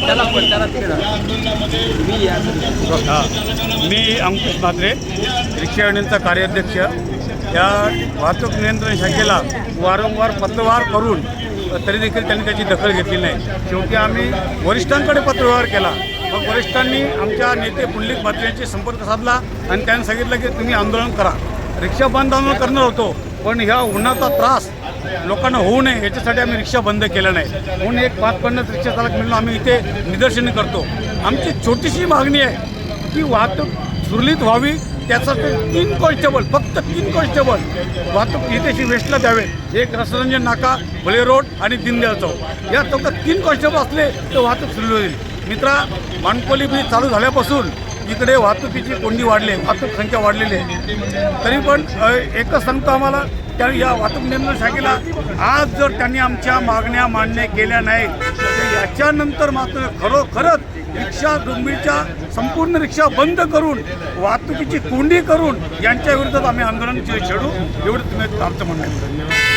त्याला पण त्याला तिकडे मी या मी अंकुश म्हात्रे, रिक्षा युनियनचा कार्याध्यक्ष. या वाहतूक नियंत्रण शाखेला वारंवार पत्रव्यवहार करून तरी देखील त्यांनी त्याची दखल घेतली नाही. शेवटी आम्ही वरिष्ठांकडे पत्रव्यवहार केला. मग वरिष्ठांनी आमच्या नेते पुंडलिक म्हात्रे यांशी संपर्क साधला आणि त्यांनी सांगितलं की तुम्ही आंदोलन करा. रिक्षा बंद आंदोलन करणार होतो, पण ह्या उन्हाचा त्रास लोकांना होऊ नये याच्यासाठी आम्ही रिक्षा बंद केलं नाही. म्हणून एक 550 रिक्षा चालक मिळून आम्ही इथे निदर्शने करतो. आमची छोटीशी मागणी आहे की वाहतूक सुरळीत व्हावी. त्यासाठी 3 कॉन्स्टेबल, फक्त 3 कॉन्स्टेबल वाहतूक इथेशी वेस्टला द्यावेत. एक रसरंजन नाका, भले रोड आणि दीनदयाळ चौक, या चौकात 3 कॉन्स्टेबल असले तर वाहतूक सुरू होईल. मित्रा, माणकोली ब्रिज चालू झाल्यापासून इकडे वाहतुकीची कोंडी वाढली, वाहतूक संख्या वाढलेली आहे. तरी पण एकच सांगतो आम्हाला, त्या या वाहतूक नियंत्रण शाखेला आज जर त्यांनी आमच्या मागण्या मान्य केल्या नाही तर याच्यानंतर मात्र खरोखरच रिक्षा डोंबिवलीच्या संपूर्ण रिक्षा बंद करून वाहतुकीची कोंडी करून यांच्या विरोधात आम्ही आंदोलन छेडू. एवढं तुम्ही आमचं म्हणणं आहे.